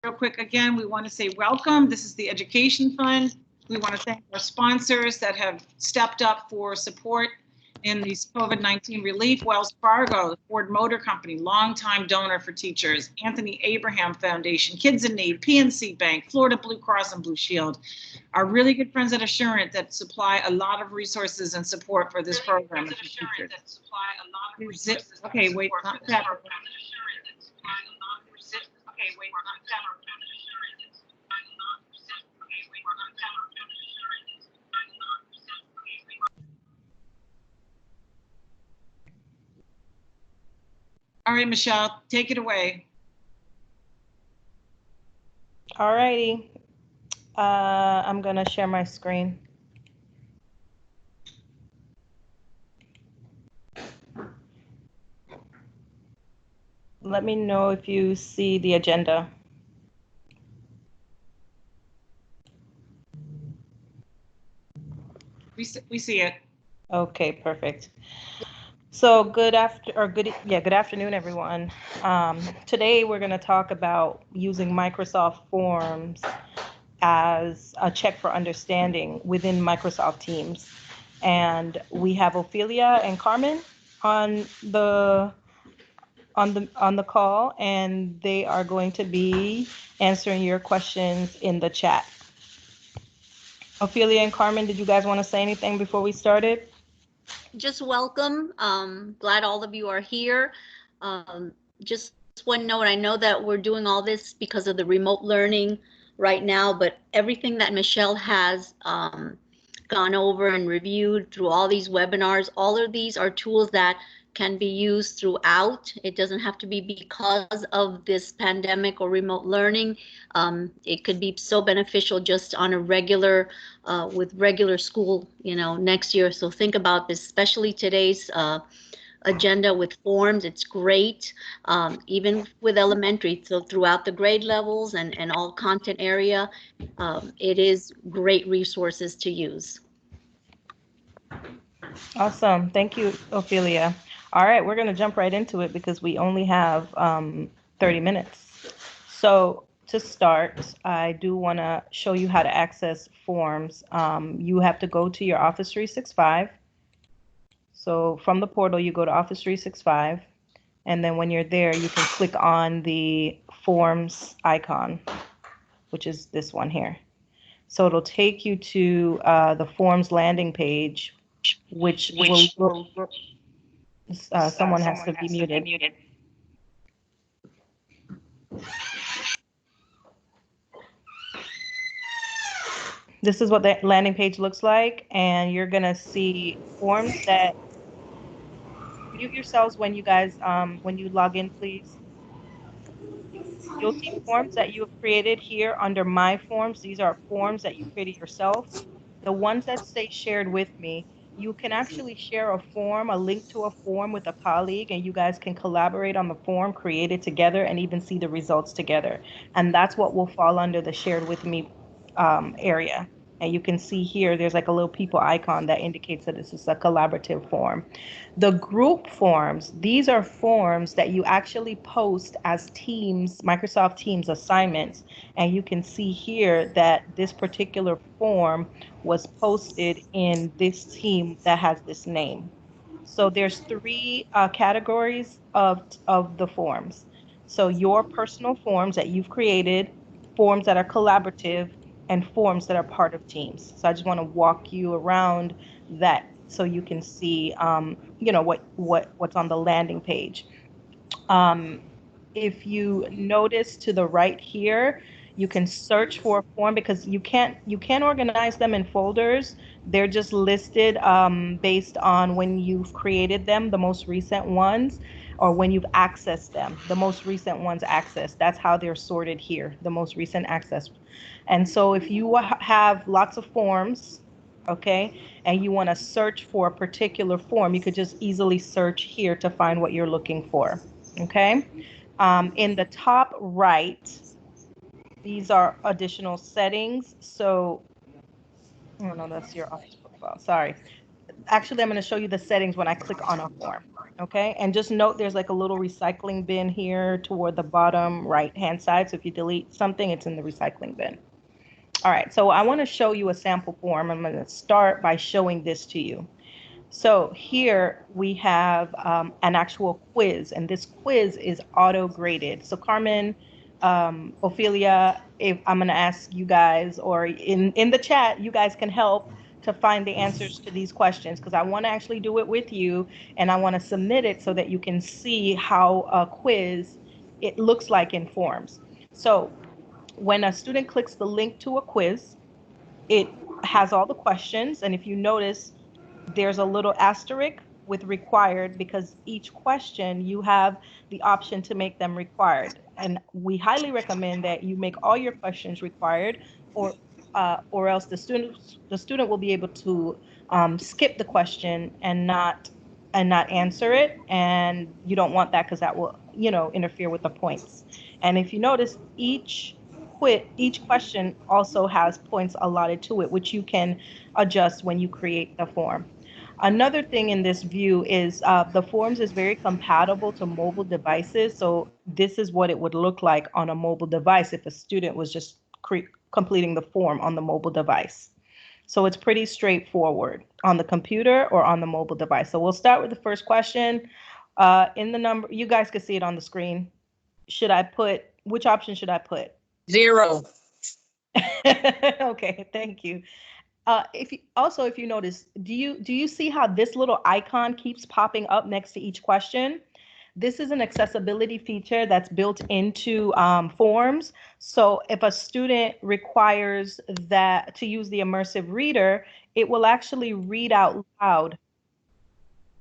Real quick, again, we want to say welcome. This is the Education Fund. We want to thank our sponsors that have stepped up for support in these COVID-19 relief. Wells Fargo, Ford Motor Company, longtime donor for teachers, Anthony Abraham Foundation, Kids in Need, PNC Bank, Florida Blue Cross and Blue Shield, our really good friends at Assurant that supply a lot of resources and support for this program. Okay, wait, not that. All right, Michelle, take it away. All righty. I'm going to share my screen. Let me know if you see the agenda. We see it. Okay, perfect. So good afternoon, everyone. Today we're going to talk about using Microsoft Forms as a check for understanding within Microsoft Teams. And we have Ophelia and Carmen on the call, and they are going to be answering your questions in the chat. Ophelia and Carmen, did you guys want to say anything before we started? Just welcome. Glad all of you are here. Just one note, I know that we're doing all this because of the remote learning right now, but everything that Michelle has gone over and reviewed through all these webinars, all of these are tools that can be used throughout. It doesn't have to be because of this pandemic or remote learning. It could be so beneficial just on a regular, with regular school, next year. So think about this, especially today's agenda with forms. It's great, even with elementary. So throughout the grade levels and all content area, it is great resources to use. Awesome. Thank you, Ophelia. All right, we're going to jump right into it because we only have 30 minutes. So to start, I do want to show you how to access forms. You have to go to your Office 365. So from the portal, you go to Office 365. And then when you're there, you can click on the forms icon, which is this one here. So it'll take you to the forms landing page, which will look, someone has to be muted. This is what the landing page looks like, and you're gonna see forms that, mute yourselves when you guys, when you log in, please. You'll see forms that you have created here under My Forms. These are forms that you created yourself. The ones that say shared with me, you can actually share a form, a link to a form with a colleague, and you guys can collaborate on the form, create it together, and even see the results together. And that's what will fall under the shared with me area. And you can see here, there's like a little people icon that indicates that this is a collaborative form. The group forms, these are forms that you actually post as Teams, Microsoft Teams assignments. And you can see here that this particular form was posted in this team that has this name. So there's three categories of the forms. So your personal forms that you've created, forms that are collaborative, and forms that are part of teams. So I just want to walk you around that so you can see, what's on the landing page. If you notice to the right here, you can search for a form because you can't organize them in folders. They're just listed based on when you've created them, the most recent ones, or when you've accessed them, the most recent ones accessed. That's how they're sorted here, the most recent access. And so if you have lots of forms, okay, and you want to search for a particular form, you could just easily search here to find what you're looking for, okay? In the top right, these are additional settings. So, oh no, that's your Office profile. Sorry. Actually, I'm going to show you the settings when I click on a form. Okay, and just note there's like a little recycling bin here toward the bottom right-hand side. So if you delete something, it's in the recycling bin. All right, so I want to show you a sample form. I'm going to start by showing this to you. So here we have an actual quiz, and this quiz is auto-graded. So Carmen, Ophelia, if I'm going to ask you guys, or in the chat, you guys can help to find the answers to these questions, because I want to actually do it with you, and I want to submit it so that you can see how a quiz it looks like in forms. So when a student clicks the link to a quiz, it has all the questions, and if you notice, there's a little asterisk with required, because each question you have the option to make them required. And we highly recommend that you make all your questions required, or else the student will be able to skip the question and not answer it. And you don't want that, because that will, interfere with the points. And if you notice, each question also has points allotted to it, which you can adjust when you create the form. Another thing in this view is the forms is very compatible to mobile devices. So this is what it would look like on a mobile device if a student was just completing the form on the mobile device. So it's pretty straightforward on the computer or on the mobile device. So we'll start with the first question. In the number, you guys can see it on the screen. Which option should I put? 0. Okay, thank you. If you notice, do you see how this little icon keeps popping up next to each question? This is an accessibility feature that's built into forms. So if a student requires that to use the immersive reader, it will actually read out loud.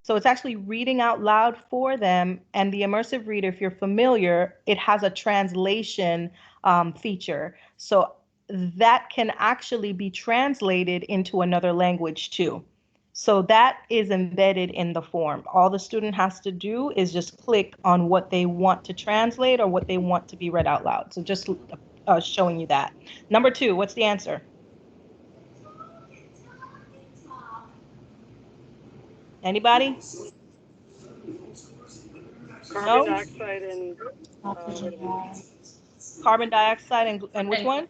So it's actually reading out loud for them. And the immersive reader, if you're familiar, it has a translation feature. So that can actually be translated into another language too. So that is embedded in the form. All the student has to do is just click on what they want to translate or what they want to be read out loud. So just showing you that. Number 2, what's the answer? Anybody? Carbon dioxide and Carbon dioxide and which one?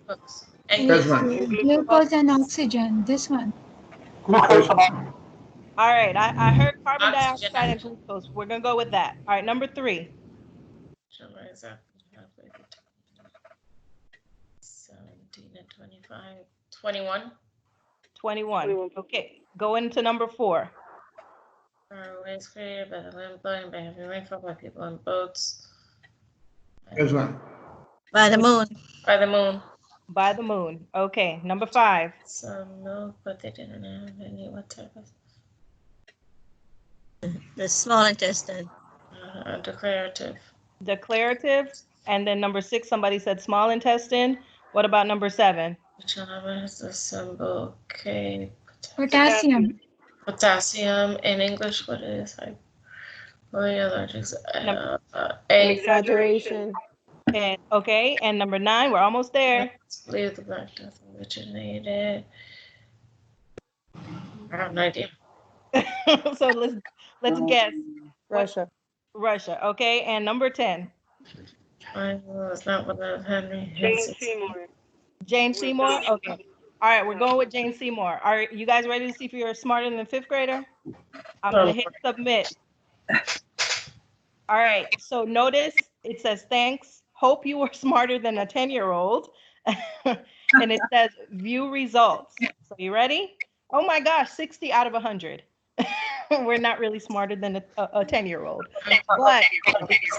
Glucose and oxygen, this one. All right, I heard carbon Oxygen. dioxide and glucose. We're gonna go with that. All right, number 3. 17 and 25. 21. 21. Okay, go into number 4. Are ways created by the land blowing by heavy rainfall by people on boats. Here's one. By the moon. By the moon. By the moon. Okay, number 5. Some milk, but they didn't have any. What type of The small intestine. declarative? Declarative. And then number 6, somebody said small intestine. What about number 7? Which one is the symbol? K. Potassium. Potassium in English. What is it? Allergics. exaggeration. And okay, and number 9, we're almost there. Believe the Black Death originated. I have no idea. So let's guess. Russia. Russia. Okay, and number 10. It's not one of Henry. Jane Seymour. Jane Seymour. Okay. All right, we're going with Jane Seymour. Are you guys ready to see if you're smarter than a 5th grader? I'm gonna hit submit. All right, so notice it says thanks. Hope you were smarter than a 10-year-old. And it says view results. So you ready? Oh my gosh, 60 out of 100. We're not really smarter than a 10-year-old. But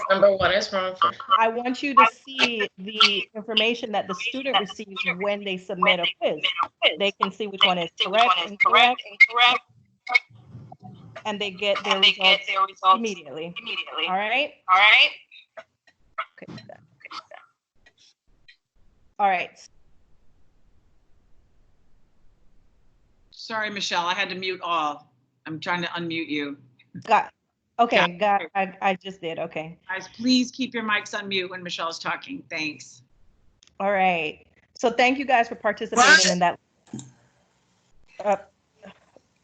Number 1 is wrong. I want you to see the information that the student receives when they submit a quiz. They can see which one is correct, incorrect, and they get their results immediately. All right? Okay. All right. Sorry, Michelle, I had to mute all. I'm trying to unmute you. I just did. Okay. Guys, please keep your mics on mute when Michelle's talking. Thanks. All right. So thank you guys for participating in that.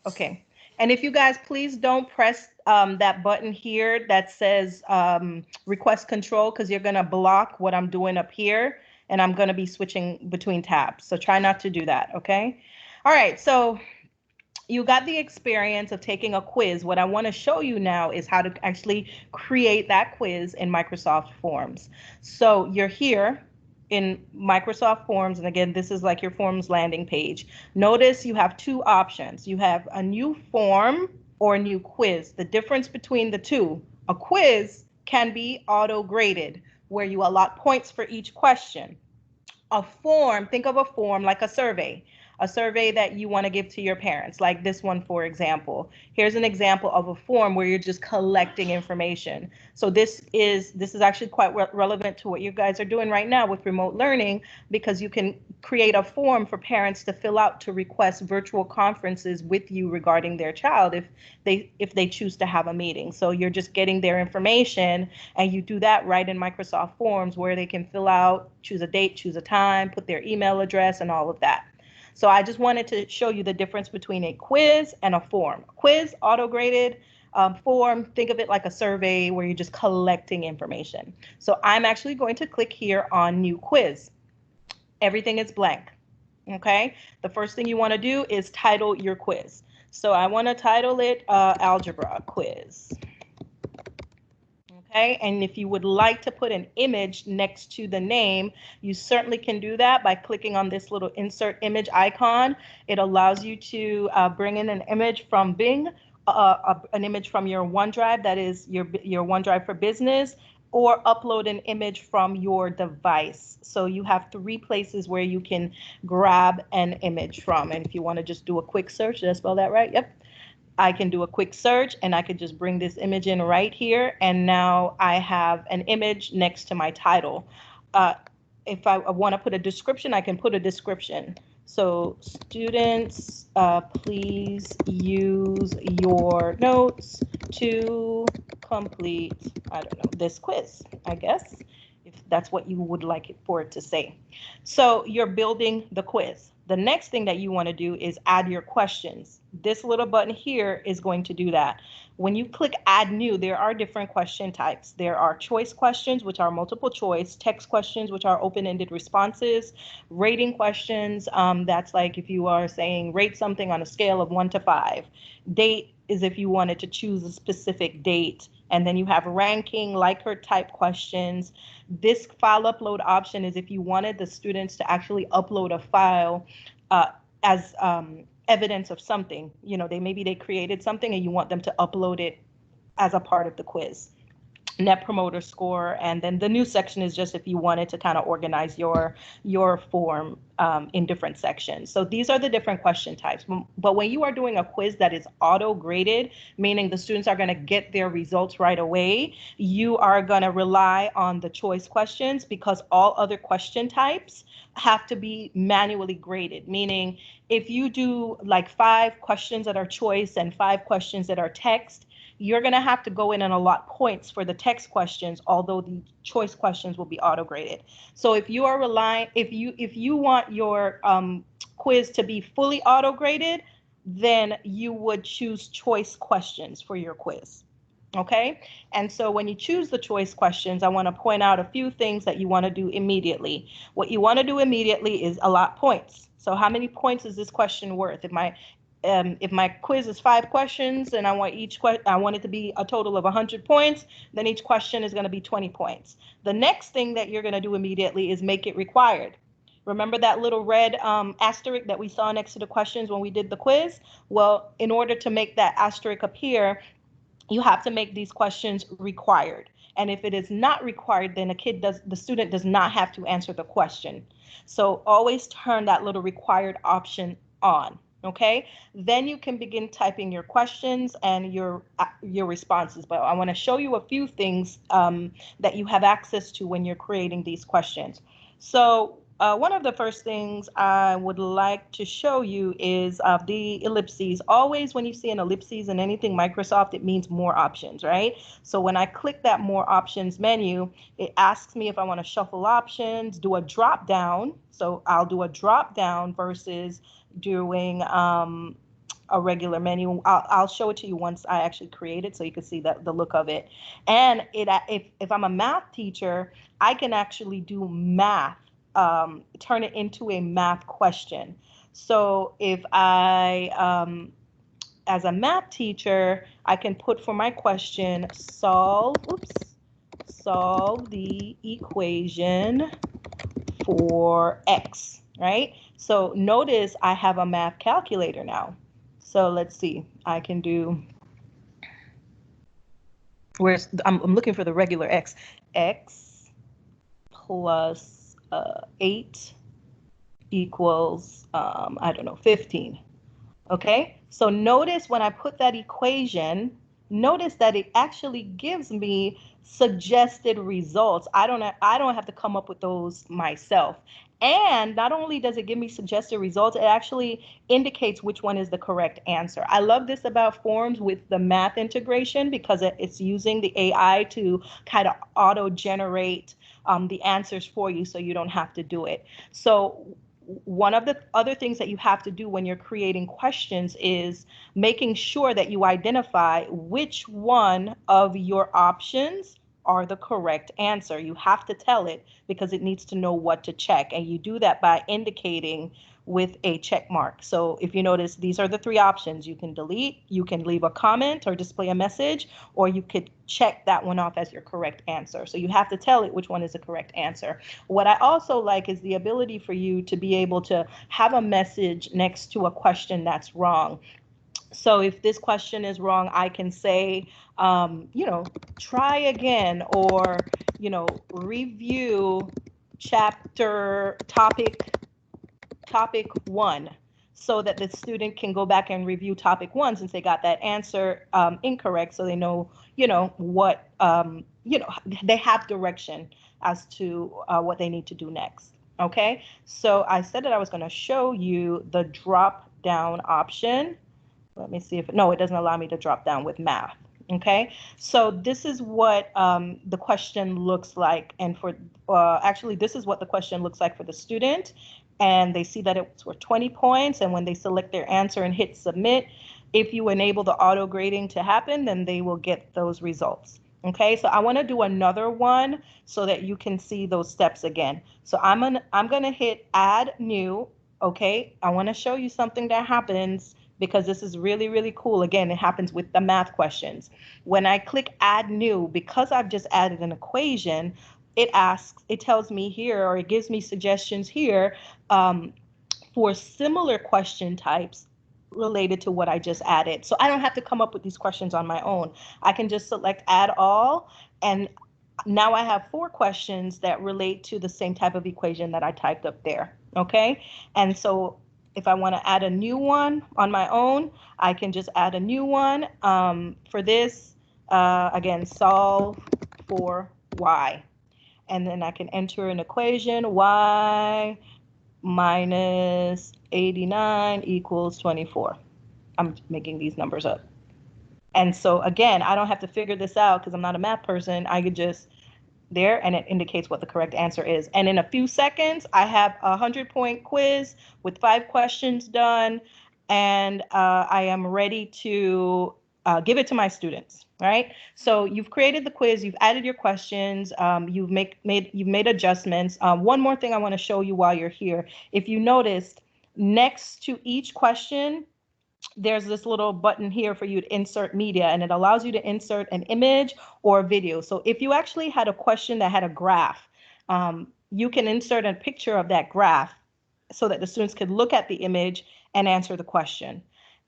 Okay. And if you guys please don't press that button here that says request control, because you're going to block what I'm doing up here, and I'm going to be switching between tabs. So try not to do that, okay? All right, so you got the experience of taking a quiz. What I want to show you now is how to actually create that quiz in Microsoft Forms. So you're here in Microsoft Forms, and again, this is like your Forms landing page. Notice you have two options. You have a new form or a new quiz. The difference between the two, a quiz can be auto-graded, where you allot points for each question. A form, think of a form like a survey that you want to give to your parents, like this one, for example. Here's an example of a form where you're just collecting information. So this is actually quite relevant to what you guys are doing right now with remote learning, because you can create a form for parents to fill out to request virtual conferences with you regarding their child if they choose to have a meeting. So you're just getting their information, and you do that right in Microsoft Forms, where they can fill out, choose a date, choose a time, put their email address, and all of that. So I just wanted to show you the difference between a quiz and a form. Quiz, auto-graded. Form, think of it like a survey where you're just collecting information. So I'm actually going to click here on New Quiz. Everything is blank, okay? The first thing you want to do is title your quiz. So I want to title it Algebra Quiz. Okay, and if you would like to put an image next to the name, you certainly can do that by clicking on this little insert image icon. It allows you to bring in an image from Bing, an image from your OneDrive, that is your OneDrive for Business, or upload an image from your device. So you have 3 places where you can grab an image from. And if you want to just do a quick search, did I spell that right? Yep. I can do a quick search, and I could just bring this image in right here, and now I have an image next to my title. If I want to put a description, I can put a description. So students, please use your notes to complete, I don't know, this quiz, I guess, if that's what you would like it for it to say. So you're building the quiz. The next thing that you want to do is add your questions. This little button here is going to do that. When you click add new, there are different question types. There are choice questions, which are multiple choice, text questions, which are open-ended responses, rating questions. That's like if you are saying rate something on a scale of 1 to 5. Date is if you wanted to choose a specific date. And then you have ranking, Likert type questions. This file upload option is if you wanted the students to actually upload a file as evidence of something. You know, maybe they created something and you want them to upload it as a part of the quiz. Net Promoter Score, and then the new section is just if you wanted to kind of organize your form in different sections. So these are the different question types. But when you are doing a quiz that is auto-graded, meaning the students are going to get their results right away, you are going to rely on the choice questions, because all other question types have to be manually graded, meaning if you do like 5 questions that are choice and 5 questions that are text, you're going to have to go in and allot points for the text questions, although the choice questions will be auto-graded. So if you are if you want your quiz to be fully auto-graded, then you would choose choice questions for your quiz. Okay, and so when you choose the choice questions, I want to point out a few things that you want to do immediately. What you want to do immediately is allot points. So how many points is this question worth? If my quiz is 5 questions and I want it to be a total of 100 points, then each question is going to be 20 points. The next thing that you're going to do immediately is make it required. Remember that little red asterisk that we saw next to the questions when we did the quiz? Well, in order to make that asterisk appear, you have to make these questions required. And if it is not required, then the student does not have to answer the question. So always turn that little required option on. Okay, then you can begin typing your questions and your responses. But I want to show you a few things that you have access to when you're creating these questions. So one of the first things I would like to show you is the ellipses. Always when you see an ellipses in anything Microsoft, it means more options, right? So when I click that more options menu, it asks me if I want to shuffle options, do a drop down. So I'll do a drop down versus doing a regular menu. I'll show it to you once I actually create it so you can see the look of it. And if I'm a math teacher, I can actually do math, turn it into a math question. So if as a math teacher, I can put for my question, solve the equation for X, right? So notice I have a math calculator now. So let's see, I can do, I'm looking for the regular X. X plus 8 equals, I don't know, 15. Okay, so notice when I put that equation, notice that it actually gives me suggested results. I don't have to come up with those myself. And not only does it give me suggested results, it actually indicates which one is the correct answer. I love this about forms with the math integration because it's using the AI to kind of auto-generate the answers for you so you don't have to do it. So one of the other things that you have to do when you're creating questions is making sure that you identify which one of your options are the correct answer. You have to tell it because it needs to know what to check. And you do that by indicating with a check mark. So if you notice, these are the 3 options. You can delete, you can leave a comment or display a message, or you could check that one off as your correct answer. So you have to tell it which one is the correct answer. What I also like is the ability for you to be able to have a message next to a question that's wrong. So if this question is wrong, I can say, try again, or, review topic 1, so that the student can go back and review topic 1 since they got that answer incorrect. So they know, what, they have direction as to what they need to do next. Okay, so I said that I was going to show you the drop down option. Let me see if, no, it doesn't allow me to drop down with math. Okay, so this is what the question looks like. And for, actually, this is what the question looks like for the student. And they see that it's for 20 points. And when they select their answer and hit submit, if you enable the auto grading to happen, then they will get those results. Okay, so I want to do another one so that you can see those steps again. So I'm gonna hit add new. Okay, I want to show you something that happens because this is really, really cool. Again, it happens with the math questions. When I click add new, because I've just added an equation, it tells me here, or it gives me suggestions here for similar question types related to what I just added. So I don't have to come up with these questions on my own. I can just select add all, and now I have 4 questions that relate to the same type of equation that I typed up there. Okay, and so if I want to add a new one on my own, I can just add a new one. For this, again, solve for y. And then I can enter an equation, y minus 89 equals 24. I'm making these numbers up. And so again, I don't have to figure this out because I'm not a math person. I could just there, and it indicates what the correct answer is. And in a few seconds, I have a 100-point quiz with 5 questions done, and I am ready to give it to my students. Right? So you've created the quiz, you've added your questions, you've made adjustments. One more thing I want to show you while you're here. If you noticed, next to each question, there's this little button here for you to insert media, and it allows you to insert an image or a video. So if you actually had a question that had a graph, you can insert a picture of that graph so that the students could look at the image and answer the question.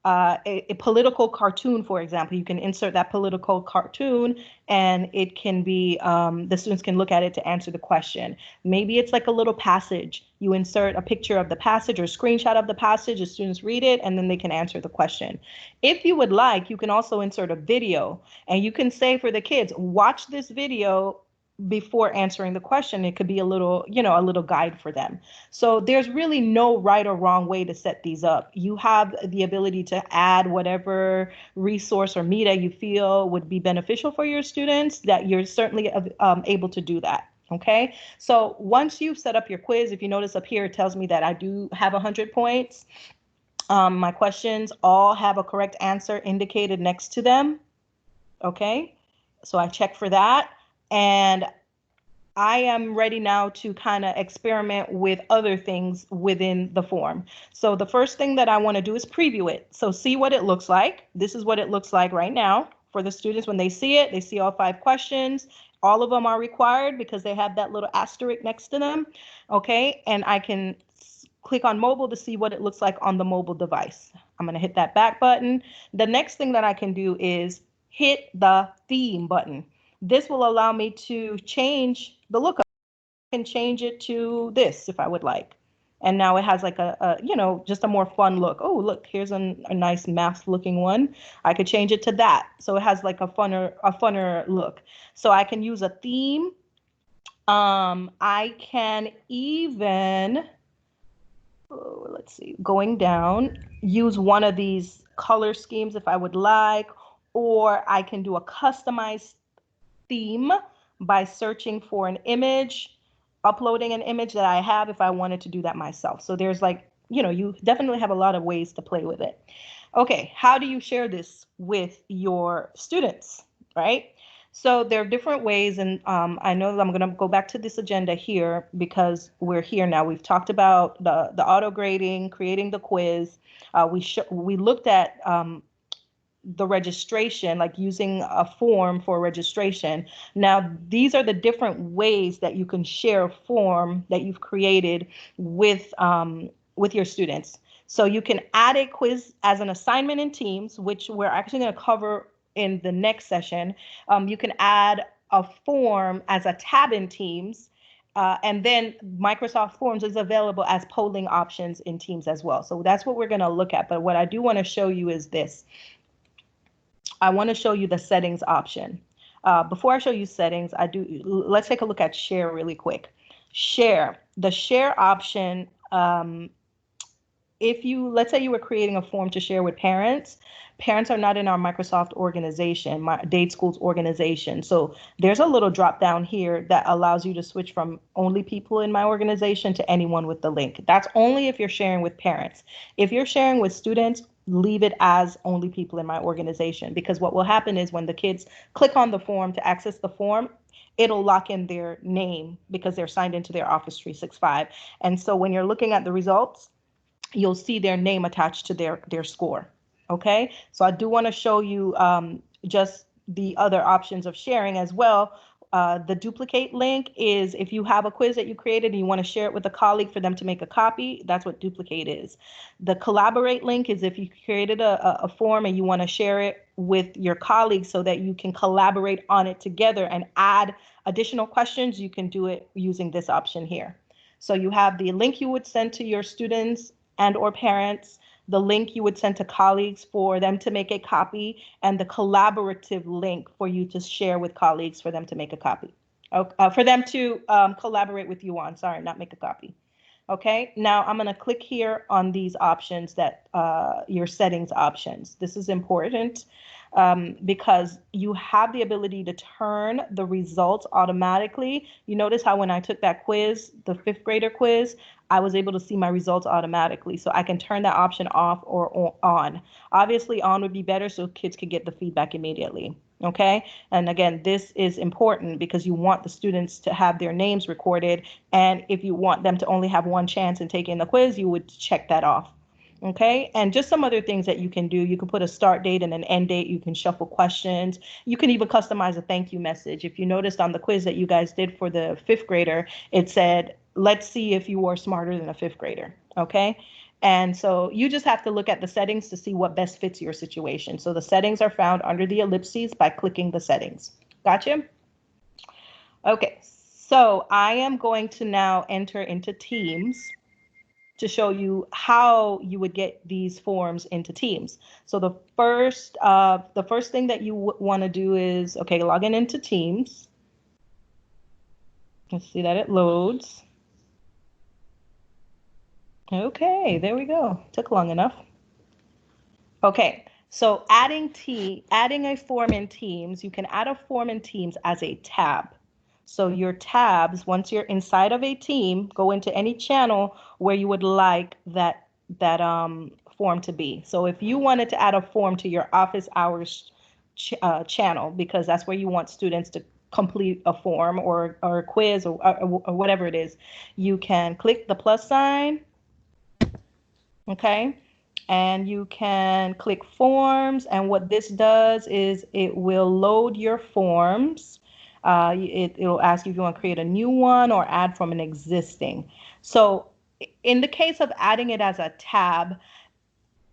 A political cartoon, for example, you can insert that political cartoon and it can be, the students can look at it to answer the question. Maybe it's like a little passage. You insert a picture of the passage or a screenshot of the passage, the students read it, and then they can answer the question. If you would like, you can also insert a video, and you can say for the kids, watch this video before answering the question. It could be a little, a little guide for them. So there's really no right or wrong way to set these up. You have the ability to add whatever resource or media you feel would be beneficial for your students, that you're certainly able to do that. Okay, so once you've set up your quiz, if you notice up here, it tells me that I do have 100 points. My questions all have a correct answer indicated next to them. Okay, so I check for that. And I am ready now to kind of experiment with other things within the form. So the first thing that I want to do is preview it. So see what it looks like. This is what it looks like right now for the students. When they see it, they see all 5 questions. All of them are required because they have that little asterisk next to them. Okay, and I can click on mobile to see what it looks like on the mobile device. I'm going to hit that back button. The next thing that I can do is hit the theme button. This will allow me to change the look. I can change it to this if I would like. And now it has like a just a more fun look. Oh, look, here's a nice math looking one. I could change it to that. So it has like a funner look. So I can use a theme. I can even, let's see, going down, use one of these color schemes if I would like, or I can do a customized theme by searching for an image, uploading an image that I have if I wanted to do that myself. So there's like, you definitely have a lot of ways to play with it. Okay, how do you share this with your students, right? So there are different ways, and I know that I'm going to go back to this agenda here because we're here now. We've talked about the auto grading, creating the quiz. We looked at the registration, like using a form for registration. Now, these are the different ways that you can share a form that you've created with your students. So you can add a quiz as an assignment in Teams, which we're actually going to cover in the next session. You can add a form as a tab in Teams. And then Microsoft Forms is available as polling options in Teams as well. So that's what we're going to look at. But what I do want to show you is this. I want to show you the settings option. Before I show you settings, let's take a look at share really quick. Share, the share option, let's say you were creating a form to share with parents. Parents are not in our Microsoft organization, my Dade Schools organization. So there's a little drop down here that allows you to switch from only people in my organization to anyone with the link. That's only if you're sharing with parents. If you're sharing with students, leave it as only people in my organization, because what will happen is when the kids click on the form to access the form, it'll lock in their name because they're signed into their Office 365. And so when you're looking at the results, you'll see their name attached to their score. Okay, so I do want to show you just the other options of sharing as well. The duplicate link is if you have a quiz that you created and you want to share it with a colleague for them to make a copy, that's what duplicate is. The collaborate link is if you created a form and you want to share it with your colleagues so that you can collaborate on it together and add additional questions, you can do it using this option here. So you have the link you would send to your students and or parents, the link you would send to colleagues for them to make a copy, and the collaborative link for you to share with colleagues for them to make a copy, for them to collaborate with you on, sorry, not make a copy. Okay, now I'm going to click here on these options that your settings options. This is important because you have the ability to turn the results automatically. You notice how when I took that quiz, the 5th grader quiz, I was able to see my results automatically. So I can turn that option off or on. Obviously on would be better so kids could get the feedback immediately. Okay, and again, this is important because you want the students to have their names recorded. And if you want them to only have one chance in taking the quiz, you would check that off. Okay, and just some other things that you can do. You can put a start date and an end date. You can shuffle questions. You can even customize a thank you message. If you noticed on the quiz that you guys did for the 5th grader, it said, let's see if you are smarter than a 5th grader. Okay. And so you just have to look at the settings to see what best fits your situation. So the settings are found under the ellipses by clicking the settings. Gotcha? Okay, so I am going to now enter into Teams to show you how you would get these forms into Teams. So the first thing that you want to do is, okay, log into Teams. Let's see that it loads. Okay, there we go. Took long enough. Okay, so adding a form in Teams, you can add a form in Teams as a tab. So your tabs, once you're inside of a team, go into any channel where you would like that form to be. So if you wanted to add a form to your office hours channel, because that's where you want students to complete a form or a quiz or whatever it is, you can click the plus sign, okay? And you can click forms, and what this does is it will load your forms. It'll ask you if you want to create a new one or add from an existing. So in the case of adding it as a tab,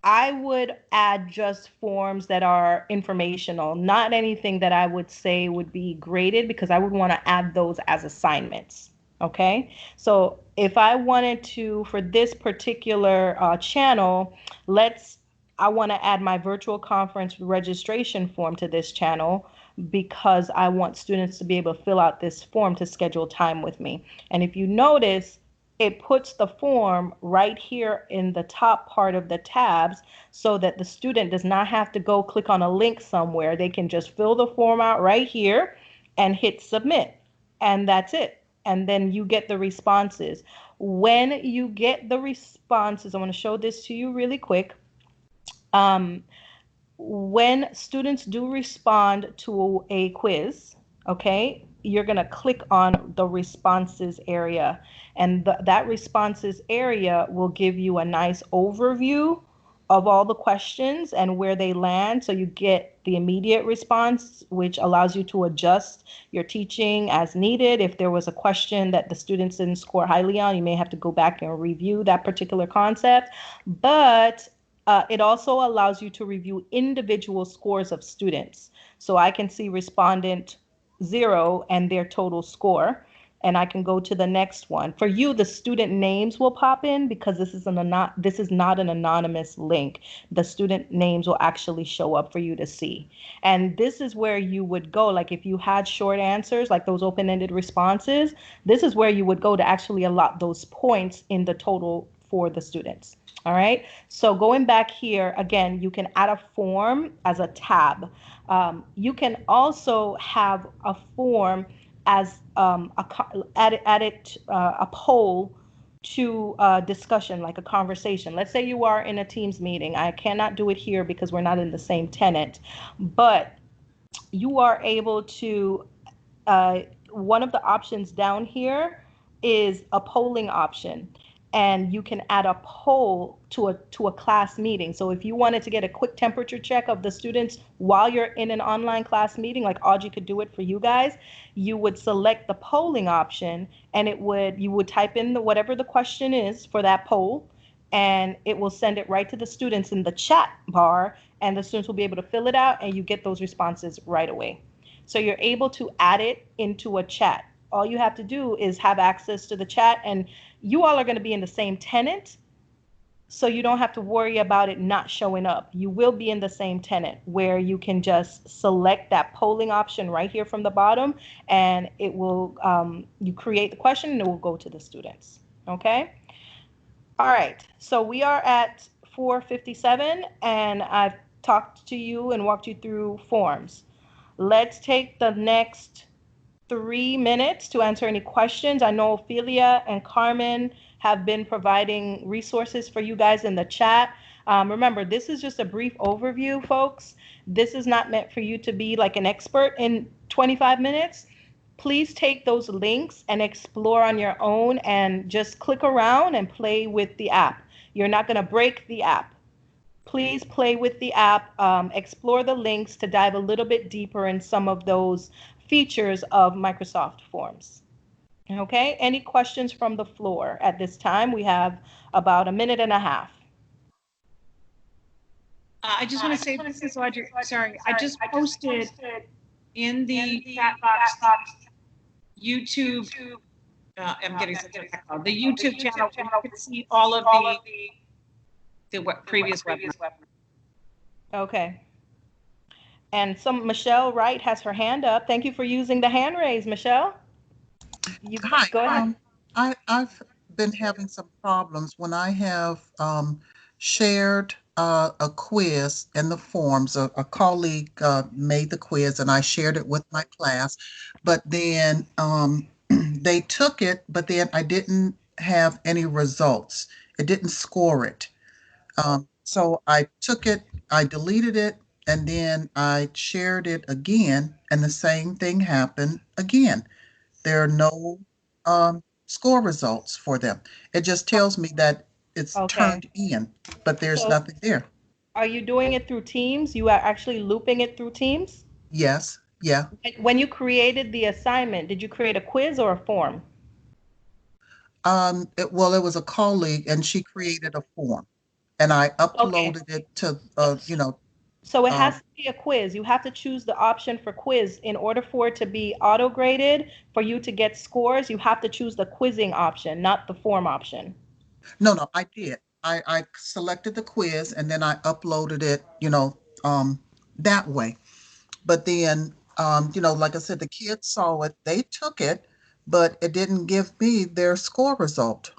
I would add just forms that are informational, not anything that I would say would be graded, because I would want to add those as assignments. Okay, so if I wanted to, for this particular channel, I want to add my virtual conference registration form to this channel, because I want students to be able to fill out this form to schedule time with me. And if you notice, it puts the form right here in the top part of the tabs, so that the student does not have to go click on a link somewhere. They can just fill the form out right here and hit submit, and that's it. And then you get the responses. When you get the responses, I want to show this to you really quick. When students do respond to a quiz, okay, you're going to click on the responses area, and that responses area will give you a nice overview of all the questions and where they land. So you get the immediate response, which allows you to adjust your teaching as needed. If there was a question that the students didn't score highly on, you may have to go back and review that particular concept. But it also allows you to review individual scores of students. So I can see respondent 0 and their total score, and I can go to the next one. For you, the student names will pop in, because this is not an anonymous link. The student names will actually show up for you to see. And this is where you would go, like if you had short answers, like those open-ended responses, this is where you would go to actually allot those points in the total for the students. All right, so going back here, again, you can add a form as a tab. You can also have a form as a poll to a discussion, like a conversation. Let's say you are in a Teams meeting. I cannot do it here because we're not in the same tenant, but you are able to, one of the options down here is a polling option. And you can add a poll to a class meeting. So if you wanted to get a quick temperature check of the students while you're in an online class meeting, like Audrey could do it for you guys, you would select the polling option, and you would type in whatever the question is for that poll, and it will send it right to the students in the chat bar, and the students will be able to fill it out, and you get those responses right away. So you're able to add it into a chat. All you have to do is have access to the chat, and you all are going to be in the same tenant, so you don't have to worry about it not showing up. You will be in the same tenant, where you can just select that polling option right here from the bottom, and it will, you create the question and it will go to the students. Okay. All right. So we are at 4:57, and I've talked to you and walked you through forms. Let's take the next 3 minutes to answer any questions. I know Ophelia and Carmen have been providing resources for you guys in the chat. Remember, this is just a brief overview, folks. This is not meant for you to be like an expert in 25 minutes. Please take those links and explore on your own, and just click around and play with the app. You're not going to break the app. Please play with the app, explore the links to dive a little bit deeper in some of those features of Microsoft Forms. Okay, any questions from the floor at this time? We have about a minute and a half. I just want to say, this is Audrey. Sorry, I just posted in the chat box YouTube. I'm getting such an echo. The YouTube channel, where you can see all of the previous webinars. Okay. And Michelle Wright has her hand up. Thank you for using the hand raise, Michelle. Hi. Go ahead. I've been having some problems when I have shared a quiz in the forms. A colleague made the quiz and I shared it with my class, but then they took it, but then I didn't have any results. It didn't score it. So I took it, I deleted it, and then I shared it again, and the same thing happened again. There are no score results for them. It just tells me that it's Okay. turned in, but there's So nothing there. are you doing it through Teams? You are actually looping it through Teams? Yes, yeah. When you created the assignment, did you create a quiz or a form? Well, it was a colleague, and she created a form, and I Okay. uploaded it to, So it has um, to be a quiz. You have to choose the option for quiz. In order for it to be auto graded, for you to get scores, you have to choose the quizzing option, not the form option. no, I did. I selected the quiz, and then I uploaded it, that way. But then, like I said, the kids saw it, they took it, but it didn't give me their score result.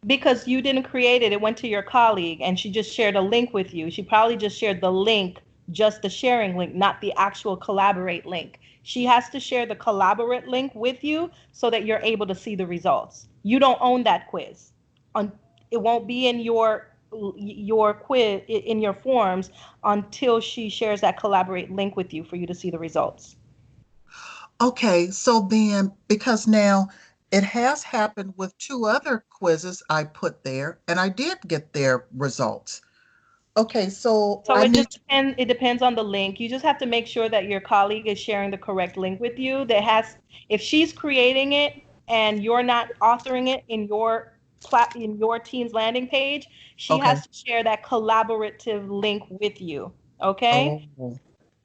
Because you didn't create it, it went to your colleague and she just shared a link with you. She probably just shared the link, just the sharing link, not the actual collaborate link. She has to share the collaborate link with you so that you're able to see the results. You don't own that quiz. On it won't be in your quiz in your forms until she shares that collaborate link with you for you to see the results. Okay, so then, because now it has happened with two other quizzes I put there, and I did get their results. Okay, so So I need to, it depends on the link. You just have to make sure that your colleague is sharing the correct link with you. If she's creating it and you're not authoring it in your team's landing page, she okay. has to share that collaborative link with you. Okay? Oh,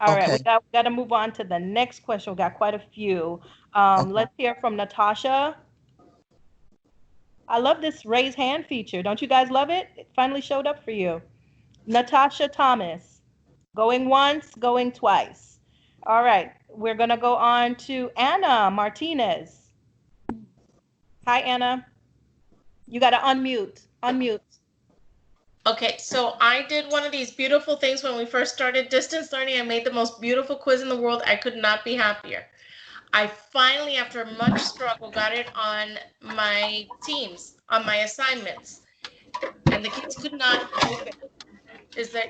All right, okay, we got to move on to the next question. We got quite a few. okay. Let's hear from Natasha. I love this raise hand feature. Don't you guys love it? It finally showed up for you. Natasha Thomas. Going once, going twice. All right, we're gonna go on to Anna Martinez. Hi, Anna. You gotta unmute. Unmute. Okay, so I did one of these beautiful things when we first started distance learning. I made the most beautiful quiz in the world. I could not be happier. I finally, after much struggle, got it on my teams, on my assignments, and the kids could not open it.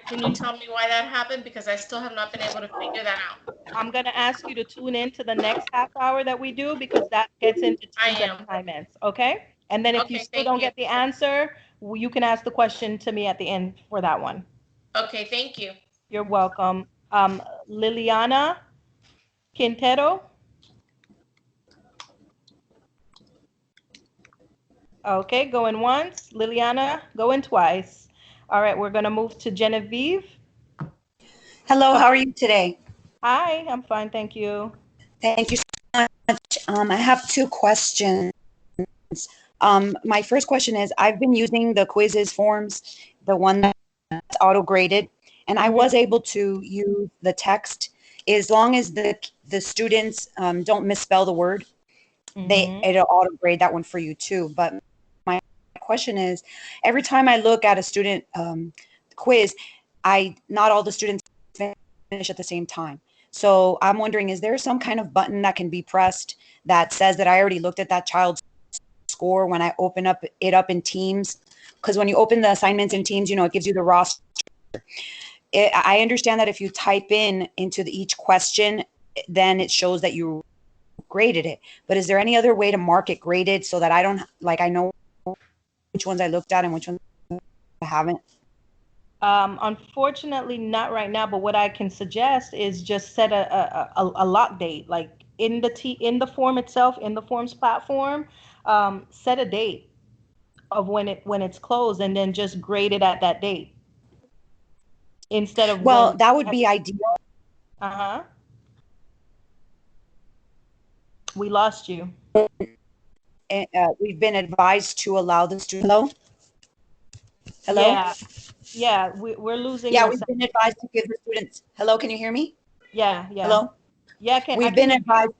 Can you tell me why that happened? Because I still have not been able to figure that out. I'm gonna ask you to tune in to the next half hour that we do because that gets into I teams and am. assignments, okay? And then if you Okay, still thank don't you. get the answer, you can ask the question to me at the end for that one. Okay, thank you. You're welcome. Liliana Quintero. Okay, going once. Liliana, going twice. All right, we're gonna move to Genevieve. Hello, how are you today? Hi, I'm fine, thank you. Thank you so much. I have two questions. My first question is, I've been using the quizzes forms, the one that's auto-graded, and I was able to use the text as long as the students don't misspell the word. It'll auto-grade that one for you too. But my question is, every time I look at a student quiz, not all the students finish at the same time. So I'm wondering, is there some kind of button that can be pressed that says that I already looked at that child's score when I open it up in Teams? Because when you open the assignments in Teams, it gives you the roster. I understand that if you type into each question, then it shows that you graded it. But is there any other way to mark it graded so that I know which ones I looked at and which ones I haven't? Unfortunately, not right now. But what I can suggest is just set a lock date, like in the form itself, in the forms platform. Set a date of when it's closed, and then just grade it at that date instead of Well, that would be ideal. Uh-huh. We lost you. We've been advised to allow the student. Hello? Yeah, we're losing. Yeah, we've been advised to give the students. Hello, can you hear me? Yeah. Hello? Yeah, We've been advised.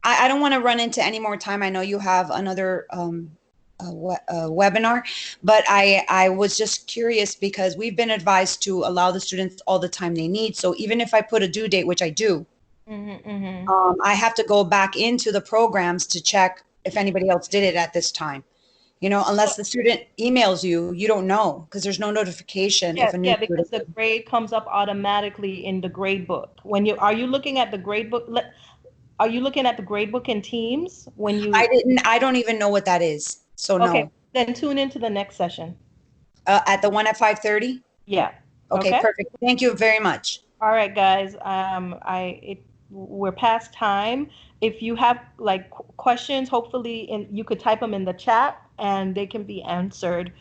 I don't want to run into any more time. I know you have another webinar, but I was just curious because we've been advised to allow the students all the time they need. So even if I put a due date, which I do, I have to go back into the programs to check if anybody else did it at this time. You know, unless the student emails you, you don't know because there's no notification if a new. Yeah, because the grade comes up automatically in the grade book. Are you looking at the grade book? Are you looking at the grade book in Teams when you? I don't even know what that is. So Okay, no. then tune into the next session. At the one at 5:30? Yeah. Okay, perfect. Thank you very much. All right, guys. We're past time. If you have like questions, hopefully you could type them in the chat and they can be answered.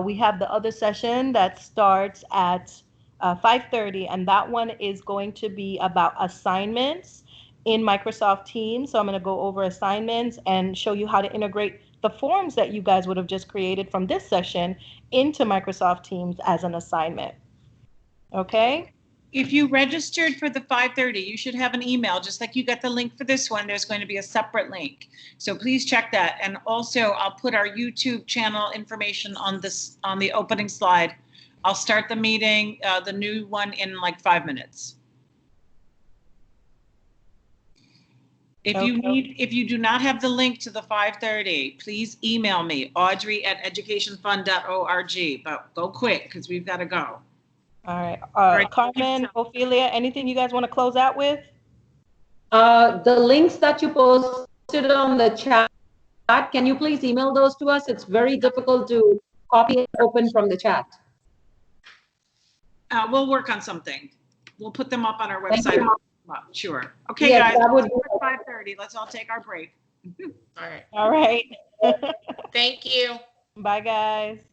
We have the other session that starts at 5:30, and that one is going to be about assignments in Microsoft Teams. So I'm going to go over assignments and show you how to integrate the forms that you guys would have just created from this session into Microsoft Teams as an assignment. Okay? If you registered for the 5:30, you should have an email, just like you got the link for this one. There's going to be a separate link. So please check that. And also I'll put our YouTube channel information on the opening slide. I'll start the meeting, the new one, in like 5 minutes. If you do not have the link to the 5:30, please email me, audrey@educationfund.org, but go quick because we've got to go. All right. Carmen, Ophelia, anything you guys want to close out with? The links that you posted on the chat, can you please email those to us? It's very difficult to copy and open from the chat. We'll work on something. We'll put them up on our website. Sure. Okay, Yes, guys. that would It's 5:30. Let's all take our break. All right. All right. Thank you. Bye, guys.